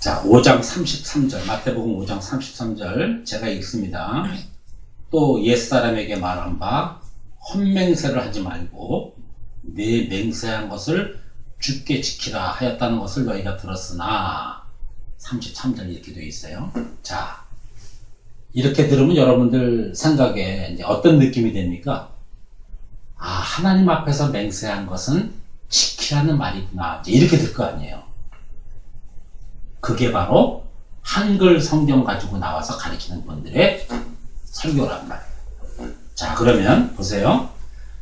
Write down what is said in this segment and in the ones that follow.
자, 5장 33절, 마태복음 5장 33절, 제가 읽습니다. 또 옛사람에게 말한 바, 헛맹세를 하지 말고, 내 맹세한 것을 주께 지키라 하였다는 것을 너희가 들었으나, 33절 이렇게 되어 있어요. 자, 이렇게 들으면 여러분들 생각에 이제 어떤 느낌이 됩니까? 아, 하나님 앞에서 맹세한 것은 지키라는 말이구나. 이렇게 될 거 아니에요. 그게 바로 한글 성경 가지고 나와서 가르치는 분들의 설교란 말이에요. 자, 그러면 보세요.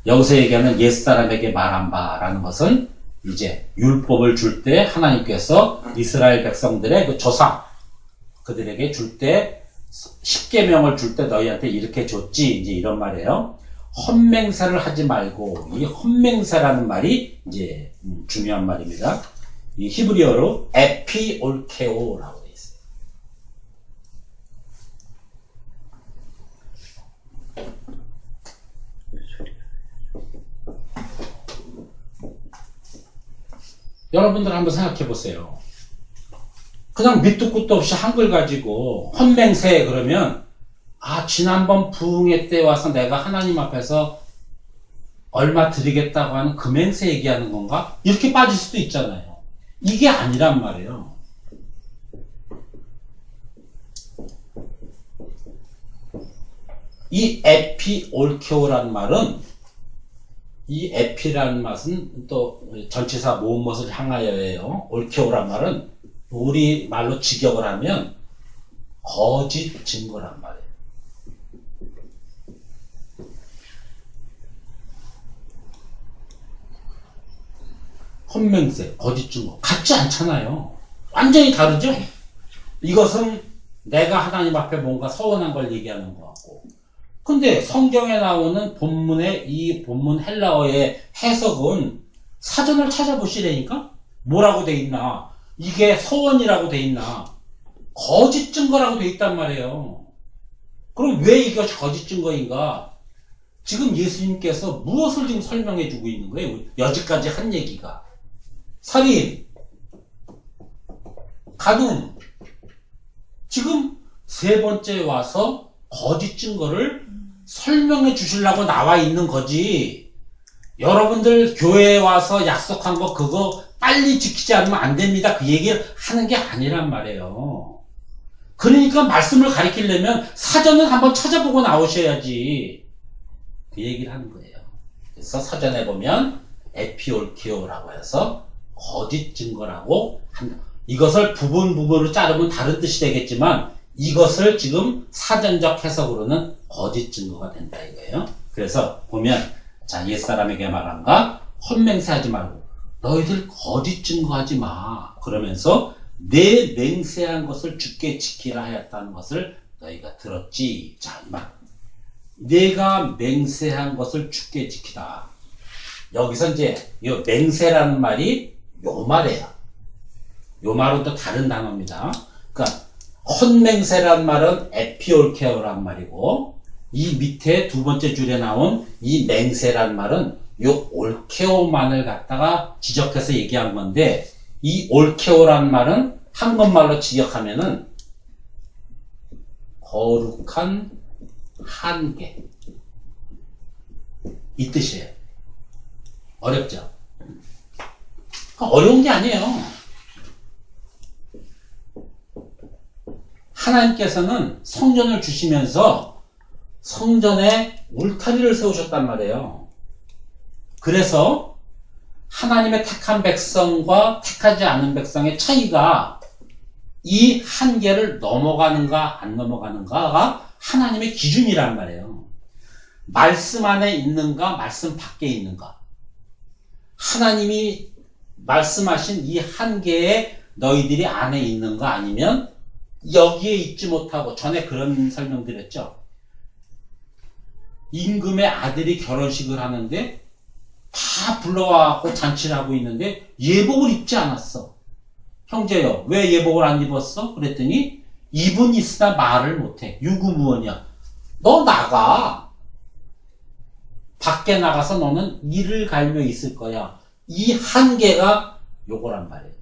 여기서 얘기하는 옛사람에게 말한 바라는 것은 이제 율법을 줄 때 하나님께서 이스라엘 백성들의 그 조상, 그들에게 줄 때, 십계명을 줄 때 너희한테 이렇게 줬지, 이제 이런 말이에요. 헛맹세를 하지 말고, 이 헛맹세라는 말이 이제 중요한 말입니다. 이 히브리어로 에피올케오라고 되어 있어요. 여러분들 한번 생각해 보세요. 그냥 밑도 끝도 없이 한글 가지고 헛맹세 그러면 아, 지난번 부흥회 때 와서 내가 하나님 앞에서 얼마 드리겠다고 하는 그 맹세 얘기하는 건가? 이렇게 빠질 수도 있잖아요. 이게 아니란 말이에요. 이 에피올케오라는 말은, 이 에피라는 맛은 또 전치사 모음것을 향하여예요. 올케오란 말은 우리 말로 직역을 하면 거짓 증거란 말이에요. 헛맹세, 거짓 증거 같지 않잖아요. 완전히 다르죠? 이것은 내가 하나님 앞에 뭔가 서운한 걸 얘기하는 것 같고, 근데 성경에 나오는 본문의 이 본문 헬라어의 해석은 사전을 찾아보시라니까? 뭐라고 돼 있나? 이게 서원이라고 돼 있나? 거짓 증거라고 돼 있단 말이에요. 그럼 왜 이것이 거짓 증거인가? 지금 예수님께서 무엇을 지금 설명해 주고 있는 거예요? 여지까지 한 얘기가. 살인, 가둠. 지금 세 번째 와서 거짓 증거를 설명해 주시려고 나와 있는 거지. 여러분들 교회에 와서 약속한 거 그거 빨리 지키지 않으면 안 됩니다. 그 얘기를 하는 게 아니란 말이에요. 그러니까 말씀을 가리키려면 사전을 한번 찾아보고 나오셔야지. 그 얘기를 하는 거예요. 그래서 사전에 보면 에피올케오라고 해서 거짓 증거라고 한다. 이것을 부분으로 자르면 다른 뜻이 되겠지만 이것을 지금 사전적 해석으로는 거짓 증거가 된다 이거예요. 그래서 보면 자, 옛사람에게 말한가? 헛맹세하지 말고 너희들 거짓 증거하지 마. 그러면서 내 맹세한 것을 주께 지키라 하였다는 것을 너희가 들었지. 자, 이 말. 내가 맹세한 것을 주께 지키라. 여기서 이제 이 맹세라는 말이 요 말이에요. 요 말은 또 다른 단어입니다. 그러니까 헛맹세란 말은 에피올케오란 말이고, 이 밑에 두 번째 줄에 나온 이 맹세란 말은 요 올케오만을 갖다가 지적해서 얘기한 건데, 이 올케오란 말은 한국말로 지역하면은 거룩한 한계, 이 뜻이에요. 어렵죠? 어려운 게 아니에요. 하나님께서는 성전을 주시면서 성전에 울타리를 세우셨단 말이에요. 그래서 하나님의 택한 백성과 택하지 않은 백성의 차이가 이 한계를 넘어가는가 안 넘어가는가가 하나님의 기준이란 말이에요. 말씀 안에 있는가 말씀 밖에 있는가. 하나님이 말씀하신 이 한계에 너희들이 안에 있는가 아니면 여기에 있지 못하고, 전에 그런 설명 드렸죠. 임금의 아들이 결혼식을 하는데 다 불러와서 잔치를 하고 있는데 예복을 입지 않았어. 형제여, 왜 예복을 안 입었어? 그랬더니 입은 있으나 말을 못해. 유구무원이야. 너 나가. 밖에 나가서 너는 이를 갈며 있을 거야. 이 한계가 요거란 말이에요.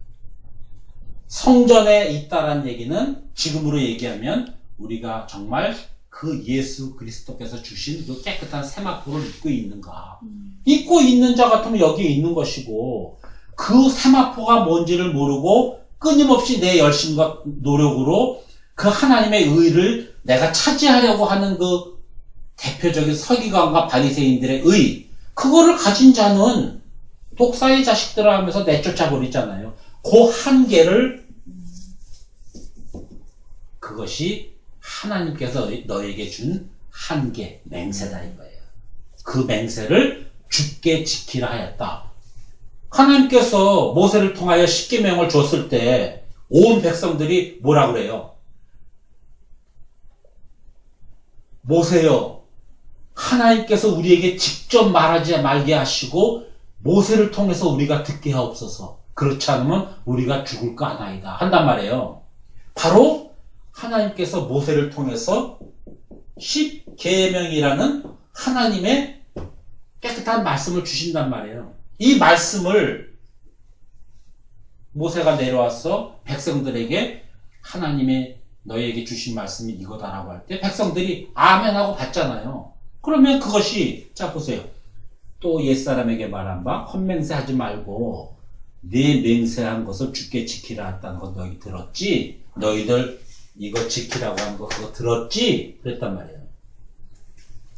성전에 있다란 얘기는 지금으로 얘기하면 우리가 정말 그 예수 그리스도께서 주신 그 깨끗한 세마포를 입고 있는가. 입고 있는 자 같으면 여기에 있는 것이고, 그 세마포가 뭔지를 모르고 끊임없이 내 열심과 노력으로 그 하나님의 의를 내가 차지하려고 하는 그 대표적인 서기관과 바리새인들의 의, 그거를 가진 자는 독사의 자식들아 하면서 내쫓아 버리잖아요. 그 한계를, 그것이 하나님께서 너에게 준 한계, 맹세다 이거예요. 그 맹세를 굳게 지키라 하였다. 하나님께서 모세를 통하여 십계명을 줬을 때 온 백성들이 뭐라 그래요? 모세여, 하나님께서 우리에게 직접 말하지 말게 하시고 모세를 통해서 우리가 듣게 하옵소서. 그렇지 않으면 우리가 죽을까 하나이다 한단 말이에요. 바로 하나님께서 모세를 통해서 십계명이라는 하나님의 깨끗한 말씀을 주신단 말이에요. 이 말씀을 모세가 내려와서 백성들에게 하나님의 너희에게 주신 말씀이 이거다라고 할 때 백성들이 아멘하고 받잖아요. 그러면 그것이, 자 보세요. 또 옛사람에게 말한 바 헛맹세하지 말고 내 맹세한 것을 주께 지키라 했다는 거 너희 들었지? 너희들 이거 지키라고 한 거 그거 들었지? 그랬단 말이에요.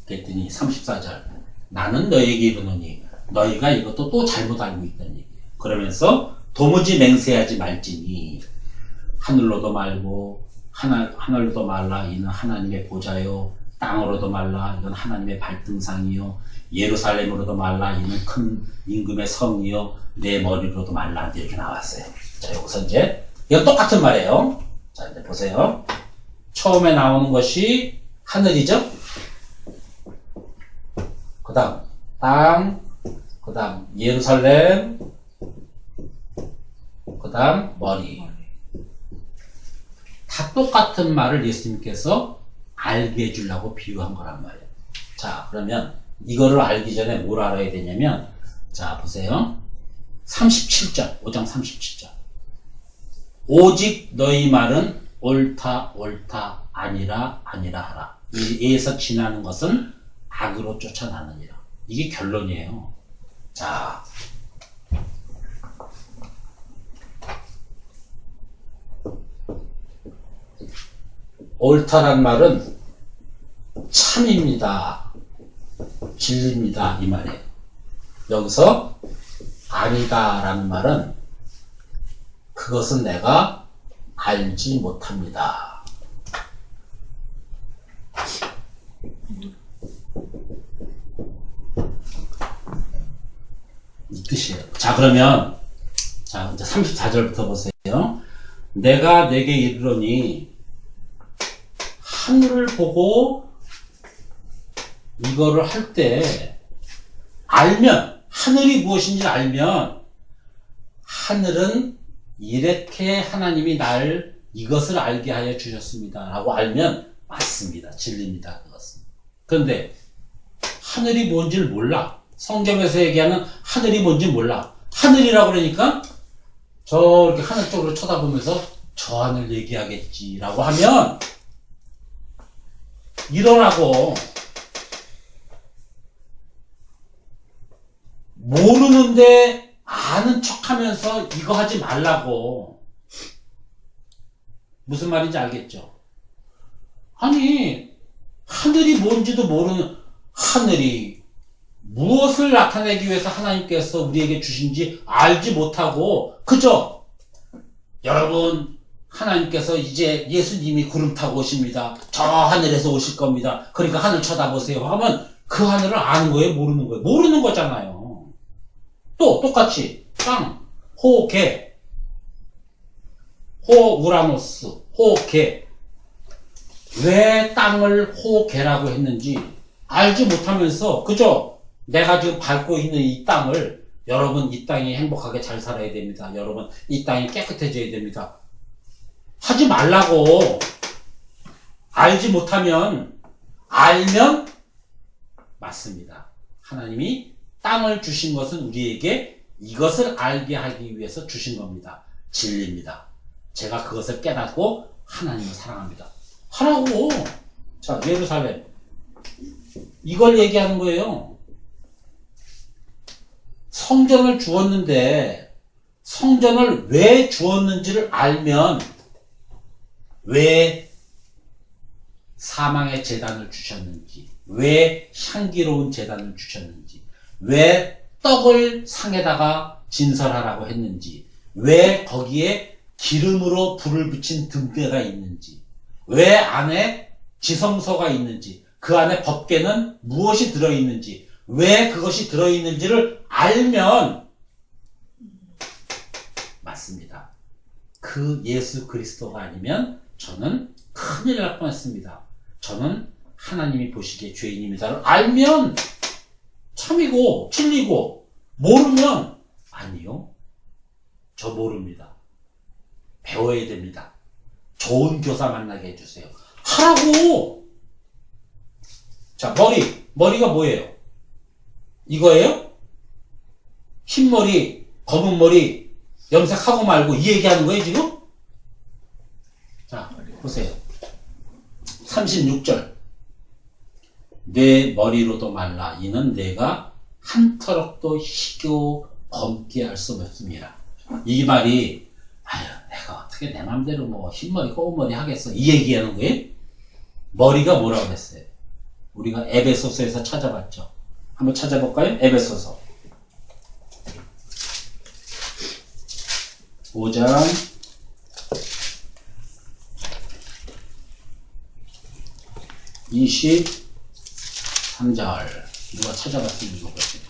그랬더니 34절, 나는 너희에게 이르노니 너희가 이것도 또 잘못 알고 있다는 얘기예요. 그러면서 도무지 맹세하지 말지니 하늘로도 말고 하늘로도 말라 이는 하나님의 보좌요, 땅으로도 말라 이건 하나님의 발등상이요, 예루살렘으로도 말라 이는 큰 임금의 성이요, 내 머리로도 말라 이렇게 나왔어요. 자, 여기서 이제 이건 똑같은 말이에요. 자, 이제 보세요. 처음에 나오는 것이 하늘이죠. 그 다음 땅, 그 다음 예루살렘, 그 다음 머리. 다 똑같은 말을 예수님께서 알게 해주려고 비유한 거란 말이에요. 자, 그러면 이거를 알기 전에 뭘 알아야 되냐면, 자 보세요. 37절, 5장 37절. 오직 너희 말은 옳다 옳다 아니라 아니라 하라. 이에서 지나는 것은 악으로 쫓아나느니라. 이게 결론이에요. 자, 옳다란 말은 참입니다, 진리입니다 이 말이에요. 여기서 아니다라는 말은 그것은 내가 알지 못합니다. 이 뜻이에요. 자, 그러면 자 이제 34절부터 보세요. 내가 내게 이르노니 하늘을 보고 이거를 할 때 알면, 하늘이 무엇인지 알면, 하늘은 이렇게 하나님이 날 이것을 알게 하여 주셨습니다 라고 알면 맞습니다. 진리입니다. 그것은. 그런데 하늘이 뭔지를 몰라. 성경에서 얘기하는 하늘이 뭔지 몰라. 하늘이라고 그러니까 저렇게 하늘 쪽으로 쳐다보면서 저 하늘 얘기하겠지 라고 하면 이러라고. 모르는데 아는 척 하면서 이거 하지 말라고. 무슨 말인지 알겠죠? 아니, 하늘이 뭔지도 모르는, 하늘이 무엇을 나타내기 위해서 하나님께서 우리에게 주신지 알지 못하고, 그죠? 여러분, 하나님께서 이제 예수님이 구름 타고 오십니다. 저 하늘에서 오실 겁니다. 그러니까 하늘 쳐다보세요 하면 그 하늘을 아는 거예요? 모르는 거예요? 모르는 거잖아요. 또 똑같이 땅, 호, 개, 호, 우라노스, 호, 개. 왜 땅을 호, 개라고 했는지 알지 못하면서, 그죠? 내가 지금 밟고 있는 이 땅을, 여러분 이 땅이 행복하게 잘 살아야 됩니다. 여러분 이 땅이 깨끗해져야 됩니다. 하지 말라고. 알지 못하면, 알면 맞습니다. 하나님이 땅을 주신 것은 우리에게 이것을 알게 하기 위해서 주신 겁니다. 진리입니다. 제가 그것을 깨닫고 하나님을 사랑합니다. 하라고. 자, 예루살렘. 이걸 얘기하는 거예요. 성전을 주었는데 성전을 왜 주었는지를 알면 왜 사망의 제단을 주셨는지, 왜 향기로운 제단을 주셨는지, 왜 떡을 상에다가 진설하라고 했는지, 왜 거기에 기름으로 불을 붙인 등대가 있는지, 왜 안에 지성소가 있는지, 그 안에 법궤는 무엇이 들어있는지, 왜 그것이 들어있는지를 알면 맞습니다. 그 예수 그리스도가 아니면 저는 큰일 날 뻔했습니다. 저는 하나님이 보시기에 죄인입니다를 알면 참이고 진리고, 모르면 아니요, 저 모릅니다. 배워야 됩니다. 좋은 교사 만나게 해주세요. 하라고. 자, 머리가 뭐예요? 이거예요? 흰머리, 검은머리, 염색하고 말고 이 얘기하는 거예요 지금? 자, 보세요. 36절. 내 머리로도 말라. 이는 내가 한 터럭도 희고 검게 할 수 없습니다. 이 말이 아유, 내가 어떻게 내 맘대로 뭐 흰머리 검은머리 하겠어, 이 얘기하는 거예요? 머리가 뭐라고 했어요? 우리가 에베소서에서 찾아봤죠. 한번 찾아볼까요? 에베소서 5장 23절. 누가 찾아봤으면 읽어보세요.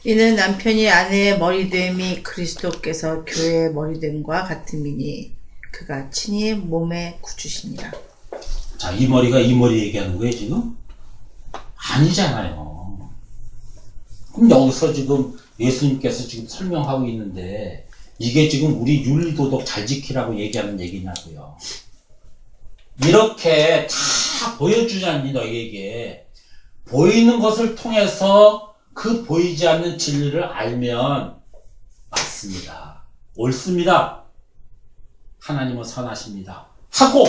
이는 남편이 아내의 머리됨이 그리스도께서 교회의 머리됨과 같음이니 그가 친히 몸에 굳으시니라. 자, 이 머리가 이 머리 얘기하는 거예요 지금? 아니잖아요. 그럼 여기서 지금 예수님께서 지금 설명하고 있는데 이게 지금 우리 윤리도덕 잘 지키라고 얘기하는 얘기냐고요. 이렇게 다 보여주지 않니 너희에게. 보이는 것을 통해서 그 보이지 않는 진리를 알면 맞습니다. 옳습니다. 하나님은 선하십니다. 하고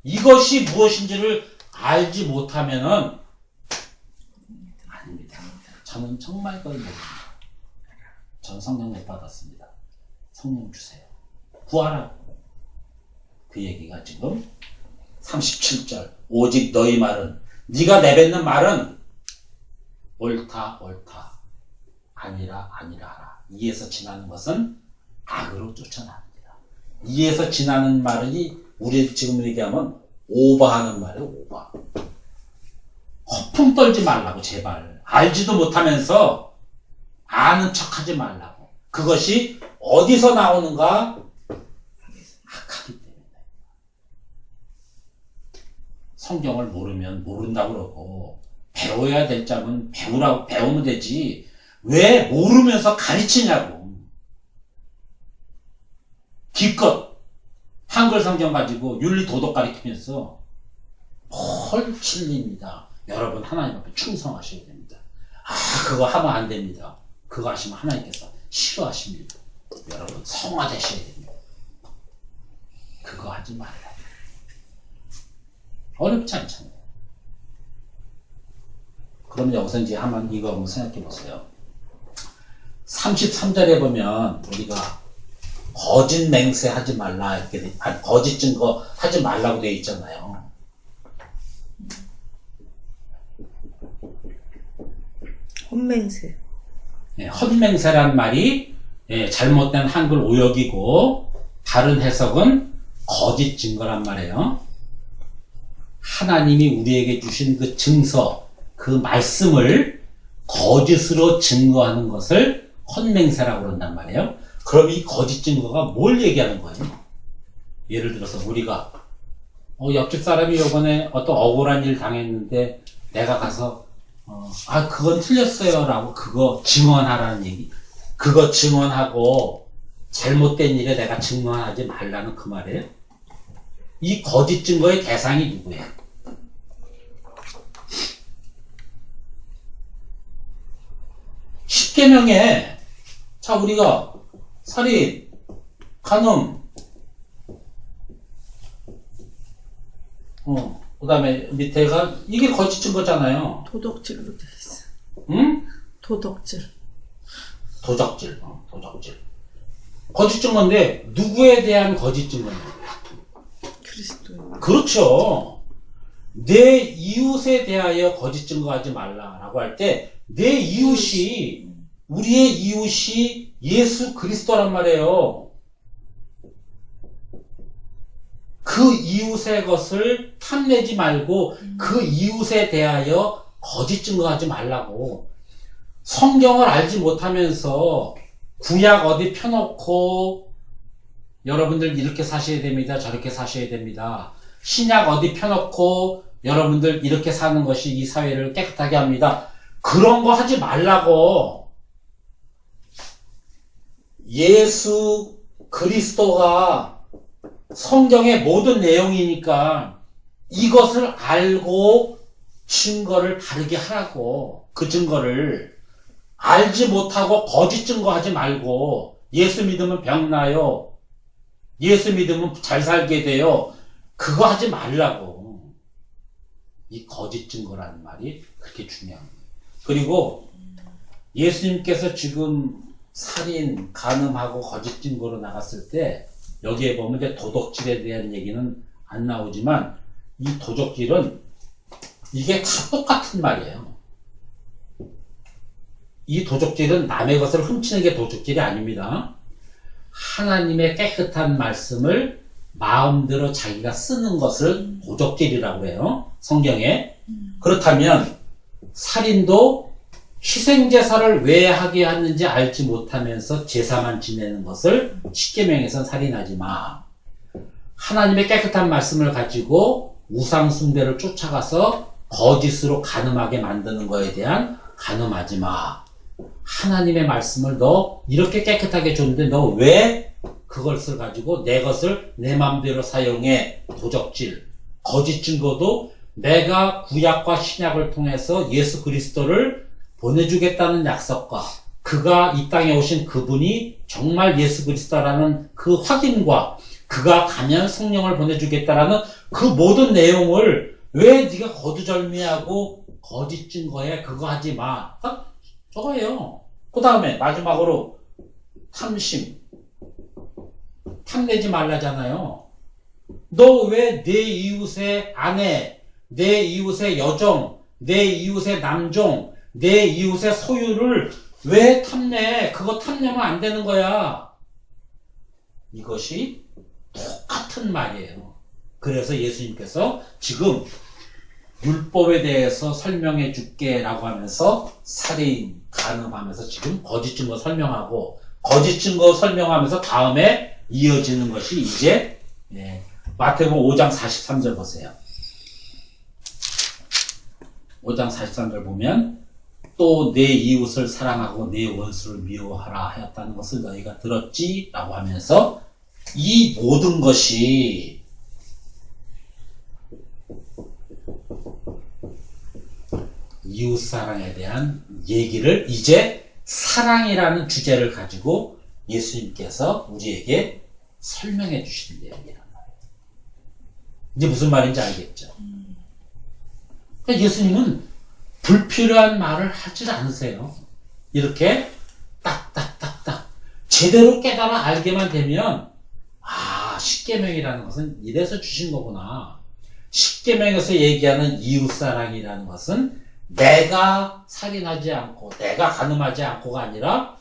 이것이 무엇인지를 알지 못하면은 아닙니다. 저는 정말 그걸 모릅니다. 전 성령 못 받았습니다. 성령 주세요. 구하라고. 그 얘기가 지금 37절. 오직 너희 말은, 네가 내뱉는 말은 옳다 옳다, 아니라 아니라 하라. 이에서 지나는 것은 악으로 쫓아납니다. 이에서 지나는 말이 우리 지금 얘기하면 오버하는 말이에요. 오버. 허풍 떨지 말라고 제발. 알지도 못하면서 아는 척하지 말라고. 그것이 어디서 나오는가? 악하기 때문에. 성경을 모르면 모른다고 그러고, 배워야 될 점은 배우라고 배우면 되지 왜 모르면서 가르치냐고. 기껏 한글 성경 가지고 윤리 도덕 가르치면서 헐 진리입니다. 여러분 하나님 앞에 충성하셔야 됩니다. 그거 하면 안 됩니다. 그거 하시면 하나님께서 싫어하십니다. 여러분 성화되셔야 됩니다. 그거 하지 말아요. 어렵지 않잖아요. 그러면 여기서 이제 한번 이거 한번 생각해 보세요. 33절에 보면 우리가 거짓 맹세 하지 말라, 이렇게, 거짓 증거 하지 말라고 되어 있잖아요. 헛맹세. 네, 헛맹세란 말이 잘못된 한글 오역이고, 다른 해석은 거짓 증거란 말이에요. 하나님이 우리에게 주신 그 증서, 그 말씀을 거짓으로 증거하는 것을 헛맹세라고 그런단 말이에요. 그럼 이 거짓 증거가 뭘 얘기하는 거예요? 예를 들어서 우리가 옆집 사람이 요번에 어떤 억울한 일 당했는데 내가 가서 그건 틀렸어요 라고 그거 증언하라는 얘기. 그거 증언하고 잘못된 일에 내가 증언하지 말라는 그 말이에요. 이 거짓 증거의 대상이 누구예요? 십계명에 자, 우리가 살인, 간음, 그 다음에 밑에가 이게 거짓 증거잖아요. 도덕질로 돼 있어. 응? 도덕질. 도적질, 도적질. 거짓 증거인데 누구에 대한 거짓 증거냐? 그리스도. 그렇죠. 내 이웃에 대하여 거짓 증거하지 말라라고 할 때 내 이웃이 우리의 이웃이 예수 그리스도란 말이에요. 그 이웃의 것을 탐내지 말고 그 이웃에 대하여 거짓 증거하지 말라고. 성경을 알지 못하면서 구약 어디 펴놓고 여러분들 이렇게 사셔야 됩니다. 저렇게 사셔야 됩니다. 신약 어디 펴놓고 여러분들 이렇게 사는 것이 이 사회를 깨끗하게 합니다. 그런 거 하지 말라고. 예수 그리스도가 성경의 모든 내용이니까 이것을 알고 증거를 바르게 하라고. 그 증거를 알지 못하고 거짓 증거하지 말고 예수 믿으면 병나요. 예수 믿으면 잘 살게 돼요. 그거 하지 말라고. 이 거짓 증거라는 말이 그렇게 중요한 거예요. 그리고 예수님께서 지금 살인, 간음하고 거짓 증거로 나갔을 때 여기에 보면 이제 도덕질에 대한 얘기는 안 나오지만 이 도적질은 이게 다 똑같은 말이에요. 이 도적질은 남의 것을 훔치는 게 도적질이 아닙니다. 하나님의 깨끗한 말씀을 마음대로 자기가 쓰는 것을 도적질이라고 해요. 성경에. 그렇다면 살인도 희생제사를 왜 하게 하는지 알지 못하면서 제사만 지내는 것을 십계명에서는 살인하지 마. 하나님의 깨끗한 말씀을 가지고 우상 숭배를 쫓아가서 거짓으로 간음하게 만드는 거에 대한 간음하지 마. 하나님의 말씀을 너 이렇게 깨끗하게 줬는데 너 왜 그것을 가지고 내 것을 내 마음대로 사용해. 도적질. 거짓 증거도 내가 구약과 신약을 통해서 예수 그리스도를 보내주겠다는 약속과 그가 이 땅에 오신 그분이 정말 예수 그리스도라는 그 확인과 그가 가면 성령을 보내주겠다라는 그 모든 내용을 왜 네가 거두절미하고 거짓 증거해. 그거 하지 마. 저거예요. 그 다음에 마지막으로 탐심. 탐내지 말라잖아요. 너 왜 내 이웃의 아내, 내 이웃의 여종, 내 이웃의 남종, 내 이웃의 소유를 왜 탐내? 그거 탐내면 안 되는 거야. 이것이 똑같은 말이에요. 그래서 예수님께서 지금 율법에 대해서 설명해 줄게 라고 하면서 살인, 간음하면서 지금 거짓 증거 설명하고 거짓 증거 설명하면서 다음에 이어지는 것이 이제 마태복음 5장 43절 보세요. 5장 43절 보면 또 내 이웃을 사랑하고 내 원수를 미워하라 하였다는 것을 너희가 들었지? 라고 하면서 이 모든 것이 이웃사랑에 대한 얘기를 이제 사랑이라는 주제를 가지고 예수님께서 우리에게 설명해 주신 내용이란 말이에요. 이제 무슨 말인지 알겠죠? 그러니까 예수님은 불필요한 말을 하질 않으세요. 이렇게 딱딱딱딱 제대로 깨달아 알게만 되면 십계명이라는 것은 이래서 주신 거구나. 십계명에서 얘기하는 이웃사랑이라는 것은 내가 살인하지 않고 내가 간음하지 않고가 아니라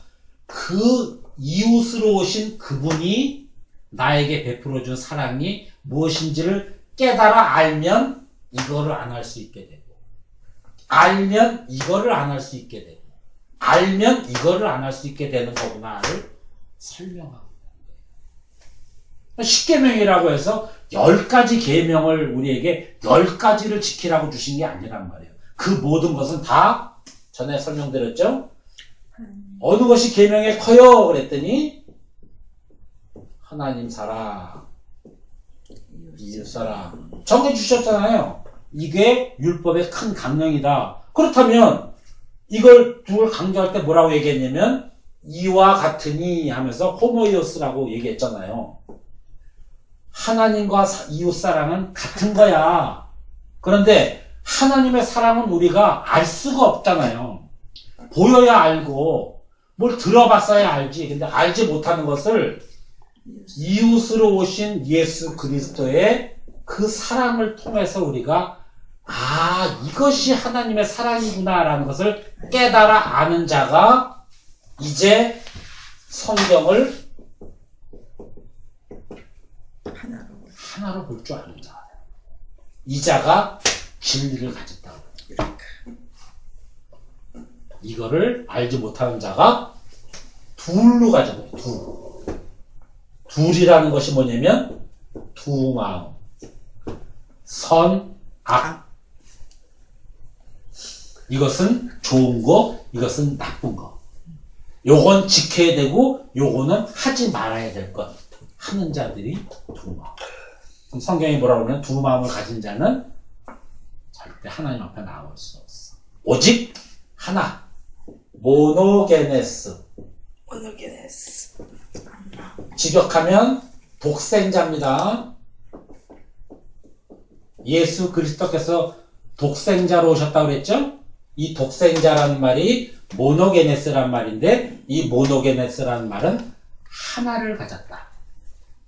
그 이웃으로 오신 그분이 나에게 베풀어준 사랑이 무엇인지를 깨달아 알면 이거를 안 할 수 있게 되고 알면 이거를 안 할 수 있게 되고 알면 이거를 안 할 수 있게 되는 거구나를 설명하고 십계명이라고 해서 10가지 계명을 우리에게 10가지를 지키라고 주신 게 아니란 말이에요. 그 모든 것은 다 전에 설명드렸죠? 어느 것이 계명에 커요? 그랬더니 하나님 사랑, 이웃 사랑 정해주셨잖아요. 이게 율법의 큰 강령이다. 그렇다면 이걸 두걸 강조할 때 뭐라고 얘기했냐면 이와 같으니 하면서 호모이오스라고 얘기했잖아요. 하나님과 이웃 사랑은 같은 거야. 그런데 하나님의 사랑은 우리가 알 수가 없잖아요. 보여야 알고 뭘 들어봤어야 알지. 근데 알지 못하는 것을 이웃으로 오신 예수 그리스도의 그 사랑을 통해서 우리가 이것이 하나님의 사랑이구나라는 것을 깨달아 아는 자가 이제 성경을 하나로 볼 줄 아는 자예요. 이 자가 진리를 가졌다고. 이거를 알지 못하는 자가 둘로 가져요. 둘이라는 것이 뭐냐면 두 마음. 선, 악. 이것은 좋은 거, 이것은 나쁜 거. 요건 지켜야 되고 요거는 하지 말아야 될 것. 하는 자들이 두 마음. 그럼 성경이 뭐라고 하면 두 마음을 가진 자는 절대 하나님 앞에 나올 수 없어. 오직 하나. 모노게네스. 직역하면 독생자입니다. 예수 그리스도께서 독생자로 오셨다고 그랬죠? 이 독생자라는 말이 모노게네스란 말인데 이 모노게네스라는 말은 하나를 가졌다.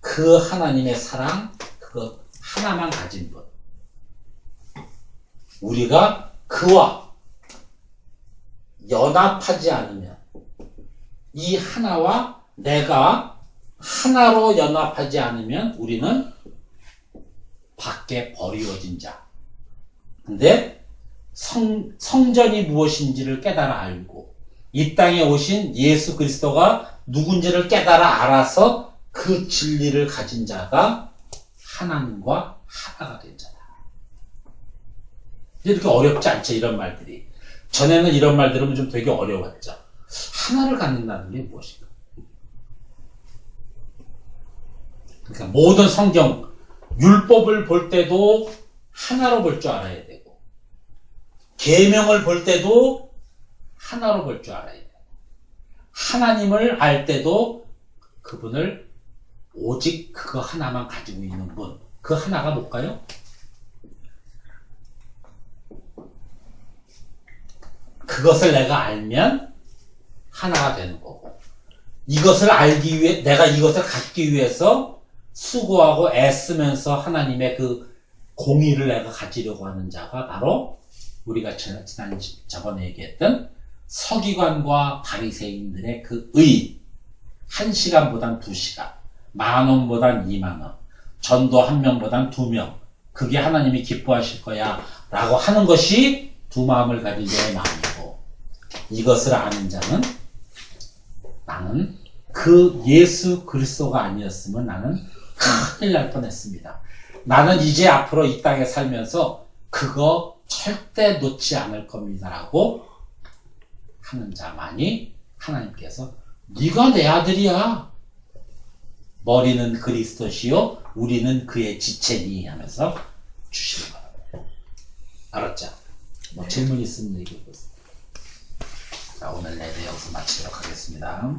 그 하나님의 사랑, 그것 하나만 가진 분. 우리가 그와 연합하지 않으면 이 하나와 내가 하나로 연합하지 않으면 우리는 밖에 버리워진 자. 근데 성전이 무엇인지를 깨달아 알고 이 땅에 오신 예수 그리스도가 누군지를 깨달아 알아서 그 진리를 가진 자가 하나님과 하나가 된 자다. 이렇게 어렵지 않죠, 이런 말들이. 전에는 이런 말 들으면 좀 되게 어려웠죠. 하나를 갖는다는 게 무엇인가? 그러니까 모든 성경, 율법을 볼 때도 하나로 볼 줄 알아야 되고, 계명을 볼 때도 하나로 볼 줄 알아야 돼요. 하나님을 알 때도 그분을 오직 그거 하나만 가지고 있는 분. 그 하나가 뭘까요? 그것을 내가 알면 하나가 되는 거고, 이것을 알기 위해, 내가 이것을 갖기 위해서 수고하고 애쓰면서 하나님의 그 공의를 내가 가지려고 하는 자가 바로 우리가 저번에 얘기했던 서기관과 바리새인들의 그 의. 1시간보단 2시간, 10,000원보단 20,000원, 전도 1명보단 2명, 그게 하나님이 기뻐하실 거야 라고 하는 것이 두 마음을 가진 자의 마음이고, 이것을 아는 자는 나는 그 예수 그리스도가 아니었으면 나는 큰일 날 뻔했습니다. 나는 이제 앞으로 이 땅에 살면서 그거 절대 놓지 않을 겁니다 라고 하는 자만이 하나님께서 네가 내 아들이야. 머리는 그리스도시요 우리는 그의 지체니 하면서 주시는 거예요. 알았죠? 뭐 질문 있으면 얘기해 보세요. 자, 오늘 내내 여기서 마치도록 하겠습니다.